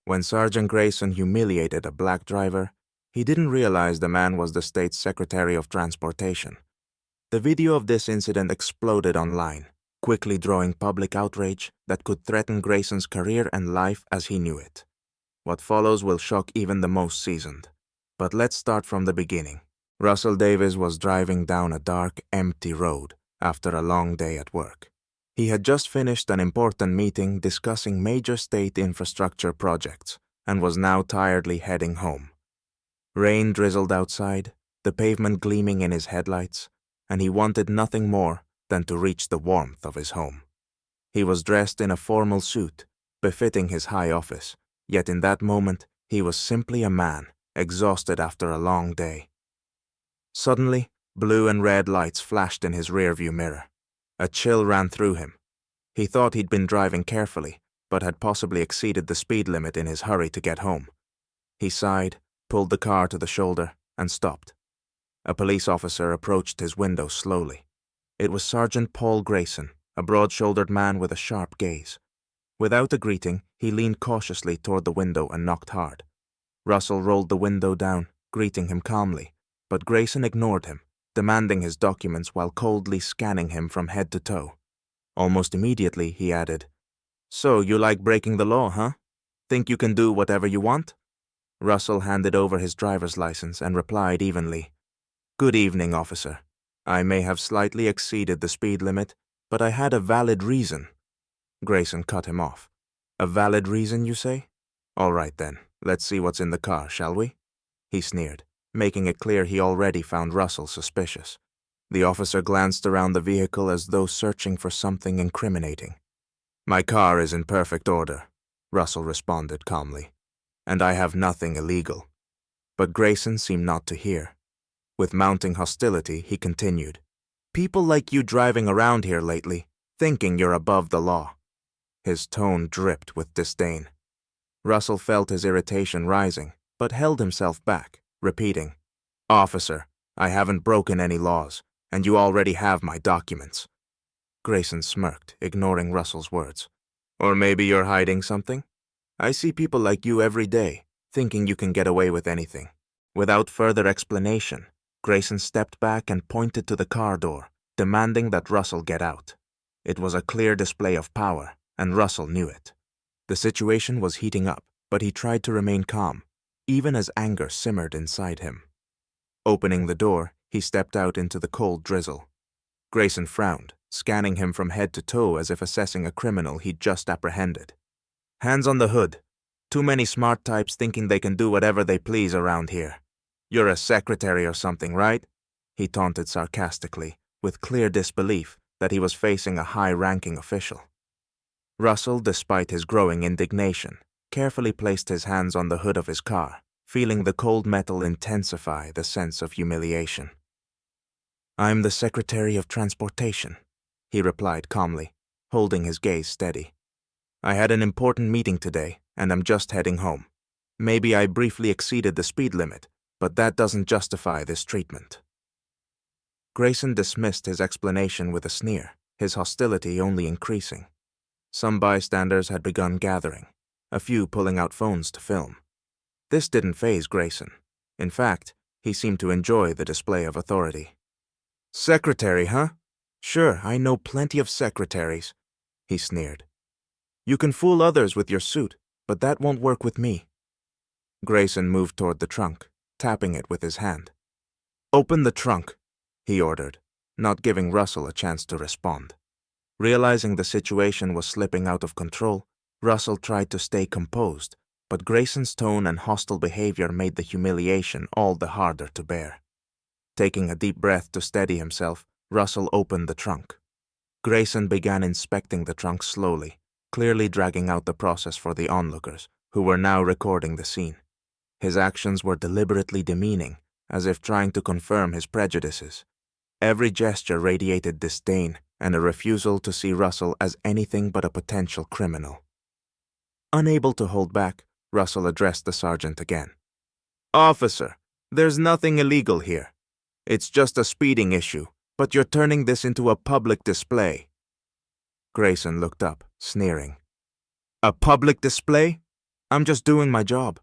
When Sergeant Grayson humiliated a black driver, he didn't realize the man was the state's Secretary of Transportation. The video of this incident exploded online, quickly drawing public outrage that could threaten Grayson's career and life as he knew it. What follows will shock even the most seasoned. But let's start from the beginning. Russell Davis was driving down a dark, empty road after a long day at work. He had just finished an important meeting discussing major state infrastructure projects and was now tiredly heading home. Rain drizzled outside, the pavement gleaming in his headlights, and he wanted nothing more than to reach the warmth of his home. He was dressed in a formal suit, befitting his high office, yet in that moment he was simply a man, exhausted after a long day. Suddenly, blue and red lights flashed in his rearview mirror. A chill ran through him. He thought he'd been driving carefully, but had possibly exceeded the speed limit in his hurry to get home. He sighed, pulled the car to the shoulder, and stopped. A police officer approached his window slowly. It was Sergeant Paul Grayson, a broad-shouldered man with a sharp gaze. Without a greeting, he leaned cautiously toward the window and knocked hard. Russell rolled the window down, greeting him calmly, but Grayson ignored him, demanding his documents while coldly scanning him from head to toe. Almost immediately, he added, "So you like breaking the law, huh? Think you can do whatever you want?" Russell handed over his driver's license and replied evenly, "Good evening, officer. I may have slightly exceeded the speed limit, but I had a valid reason." Grayson cut him off. "A valid reason, you say? All right then, let's see what's in the car, shall we?" He sneered, making it clear he already found Russell suspicious. The officer glanced around the vehicle as though searching for something incriminating. "My car is in perfect order," Russell responded calmly, "and I have nothing illegal." But Grayson seemed not to hear. With mounting hostility, he continued, "People like you driving around here lately, thinking you're above the law." His tone dripped with disdain. Russell felt his irritation rising, but held himself back, repeating, "Officer, I haven't broken any laws, and you already have my documents." Grayson smirked, ignoring Russell's words. "Or maybe you're hiding something? I see people like you every day, thinking you can get away with anything." Without further explanation, Grayson stepped back and pointed to the car door, demanding that Russell get out. It was a clear display of power, and Russell knew it. The situation was heating up, but he tried to remain calm, even as anger simmered inside him. Opening the door, he stepped out into the cold drizzle. Grayson frowned, scanning him from head to toe as if assessing a criminal he'd just apprehended. "Hands on the hood. Too many smart types thinking they can do whatever they please around here. You're a secretary or something, right?" he taunted sarcastically, with clear disbelief that he was facing a high-ranking official. Russell, despite his growing indignation, carefully placed his hands on the hood of his car, feeling the cold metal intensify the sense of humiliation. "I'm the Secretary of Transportation," he replied calmly, holding his gaze steady. "I had an important meeting today, and I'm just heading home. Maybe I briefly exceeded the speed limit, but that doesn't justify this treatment." Grayson dismissed his explanation with a sneer, his hostility only increasing. Some bystanders had begun gathering, a few pulling out phones to film. This didn't faze Grayson. In fact, he seemed to enjoy the display of authority. "Secretary, huh? Sure, I know plenty of secretaries," he sneered. "You can fool others with your suit, but that won't work with me." Grayson moved toward the trunk, tapping it with his hand. "Open the trunk," he ordered, not giving Russell a chance to respond. Realizing the situation was slipping out of control, Russell tried to stay composed, but Grayson's tone and hostile behavior made the humiliation all the harder to bear. Taking a deep breath to steady himself, Russell opened the trunk. Grayson began inspecting the trunk slowly, clearly dragging out the process for the onlookers, who were now recording the scene. His actions were deliberately demeaning, as if trying to confirm his prejudices. Every gesture radiated disdain and a refusal to see Russell as anything but a potential criminal. Unable to hold back, Russell addressed the sergeant again. "Officer, there's nothing illegal here. It's just a speeding issue, but you're turning this into a public display." Grayson looked up, sneering. "A public display? I'm just doing my job.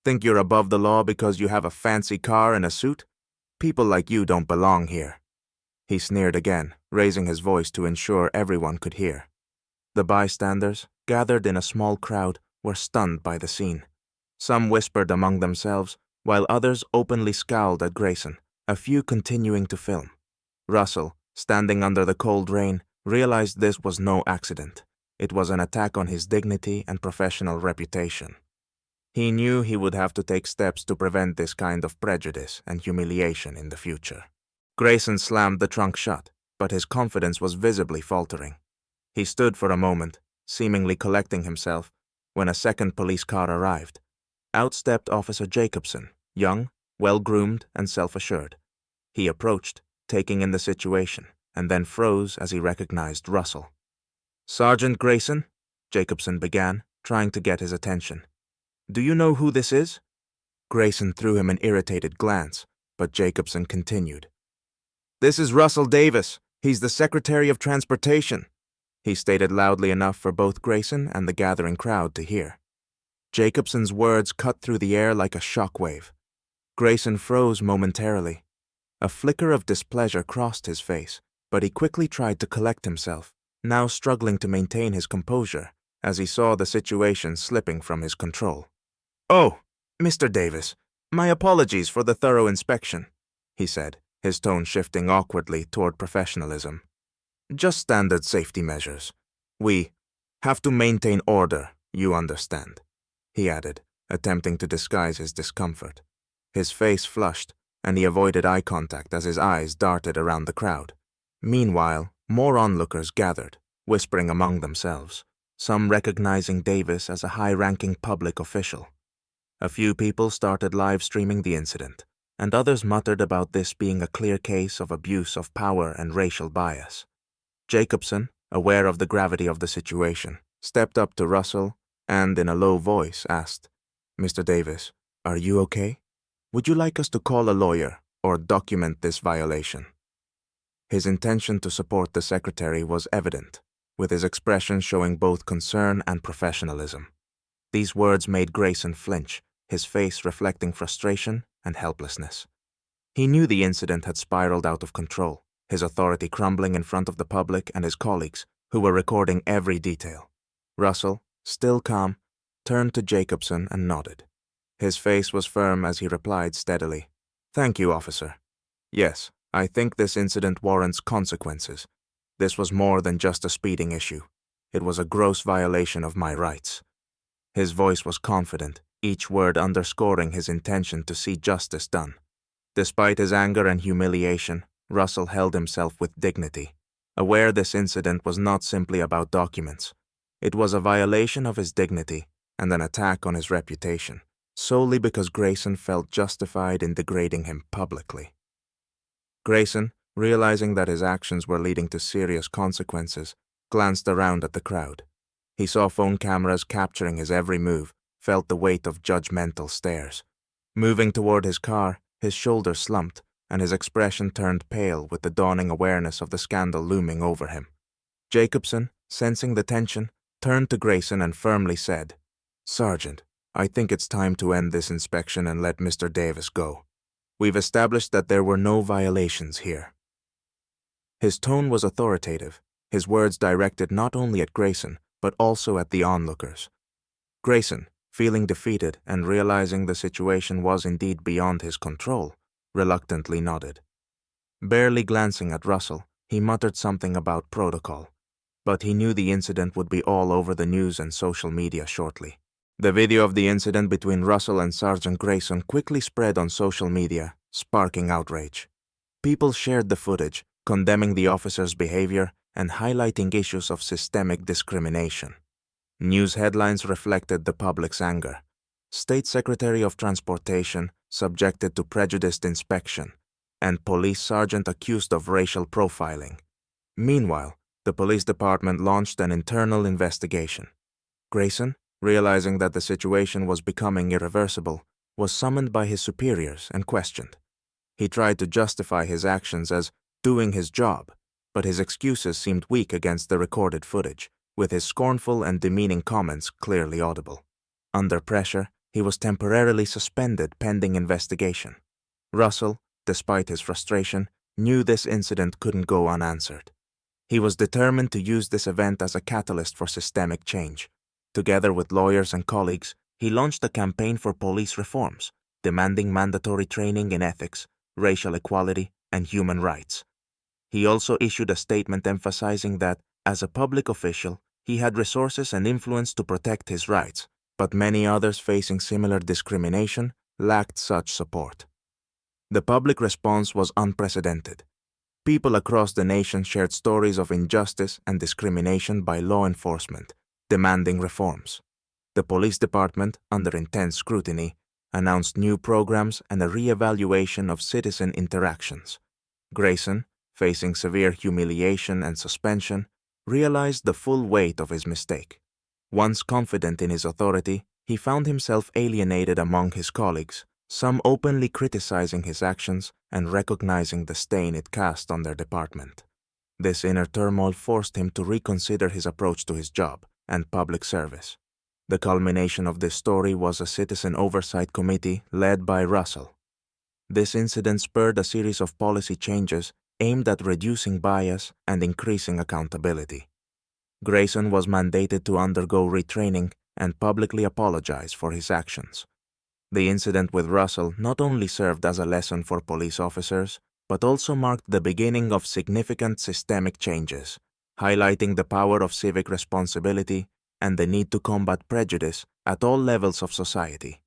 Think you're above the law because you have a fancy car and a suit? People like you don't belong here. He sneered again, raising his voice to ensure everyone could hear. The bystanders, gathered in a small crowd, were stunned by the scene. Some whispered among themselves, while others openly scowled at Grayson, a few continuing to film. Russell, standing under the cold rain, realized this was no accident. It was an attack on his dignity and professional reputation. He knew he would have to take steps to prevent this kind of prejudice and humiliation in the future. Grayson slammed the trunk shut, but his confidence was visibly faltering. He stood for a moment, seemingly collecting himself, when a second police car arrived. Out stepped Officer Jacobson, young, well-groomed, and self-assured. He approached, taking in the situation, and then froze as he recognized Russell. "Sergeant Grayson," Jacobson began, trying to get his attention. "Do you know who this is?" Grayson threw him an irritated glance, but Jacobson continued. "This is Russell Davis. He's the Secretary of Transportation," he stated loudly enough for both Grayson and the gathering crowd to hear. Jacobson's words cut through the air like a shockwave. Grayson froze momentarily. A flicker of displeasure crossed his face, but he quickly tried to collect himself, now struggling to maintain his composure as he saw the situation slipping from his control. "Oh, Mr. Davis, my apologies for the thorough inspection," he said, his tone shifting awkwardly toward professionalism. "Just standard safety measures. We have to maintain order, you understand," he added, attempting to disguise his discomfort. His face flushed, and he avoided eye contact as his eyes darted around the crowd. Meanwhile, more onlookers gathered, whispering among themselves, some recognizing Davis as a high-ranking public official. A few people started live-streaming the incident, and others muttered about this being a clear case of abuse of power and racial bias. Jacobson, aware of the gravity of the situation, stepped up to Russell and, in a low voice, asked, "Mr. Davis, are you okay? Would you like us to call a lawyer or document this violation?" His intention to support the secretary was evident, with his expression showing both concern and professionalism. These words made Grayson flinch, his face reflecting frustration and helplessness. He knew the incident had spiraled out of control, his authority crumbling in front of the public and his colleagues, who were recording every detail. Russell, still calm, turned to Jacobson and nodded. His face was firm as he replied steadily, "Thank you, officer. Yes, I think this incident warrants consequences. This was more than just a speeding issue. It was a gross violation of my rights." His voice was confident, each word underscoring his intention to see justice done. Despite his anger and humiliation, Russell held himself with dignity, aware this incident was not simply about documents. It was a violation of his dignity and an attack on his reputation, solely because Grayson felt justified in degrading him publicly. Grayson, realizing that his actions were leading to serious consequences, glanced around at the crowd. He saw phone cameras capturing his every move, felt the weight of judgmental stares. Moving toward his car, his shoulders slumped, and his expression turned pale with the dawning awareness of the scandal looming over him. Jacobson, sensing the tension, turned to Grayson and firmly said, "Sergeant, I think it's time to end this inspection and let Mr. Davis go. We've established that there were no violations here." His tone was authoritative, his words directed not only at Grayson, but also at the onlookers. Grayson, feeling defeated and realizing the situation was indeed beyond his control, reluctantly nodded. Barely glancing at Russell, he muttered something about protocol, but he knew the incident would be all over the news and social media shortly. The video of the incident between Russell and Sergeant Grayson quickly spread on social media, sparking outrage. People shared the footage, condemning the officer's behavior and highlighting issues of systemic discrimination. News headlines reflected the public's anger. State Secretary of Transportation subjected to prejudiced inspection, and police sergeant accused of racial profiling. Meanwhile, the police department launched an internal investigation. Grayson, realizing that the situation was becoming irreversible, was summoned by his superiors and questioned. He tried to justify his actions as doing his job, but his excuses seemed weak against the recorded footage, with his scornful and demeaning comments clearly audible. Under pressure, he was temporarily suspended pending investigation. Russell, despite his frustration, knew this incident couldn't go unanswered. He was determined to use this event as a catalyst for systemic change. Together with lawyers and colleagues, he launched a campaign for police reforms, demanding mandatory training in ethics, racial equality, and human rights. He also issued a statement emphasizing that, as a public official, he had resources and influence to protect his rights, but many others facing similar discrimination lacked such support. The public response was unprecedented. People across the nation shared stories of injustice and discrimination by law enforcement, demanding reforms. The police department, under intense scrutiny, announced new programs and a re-evaluation of citizen interactions. Grayson, facing severe humiliation and suspension, realized the full weight of his mistake. Once confident in his authority, he found himself alienated among his colleagues, some openly criticizing his actions and recognizing the stain it cast on their department. This inner turmoil forced him to reconsider his approach to his job and public service. The culmination of this story was a citizen oversight committee led by Russell. This incident spurred a series of policy changes aimed at reducing bias and increasing accountability. Grayson was mandated to undergo retraining and publicly apologize for his actions. The incident with Russell not only served as a lesson for police officers, but also marked the beginning of significant systemic changes, highlighting the power of civic responsibility and the need to combat prejudice at all levels of society.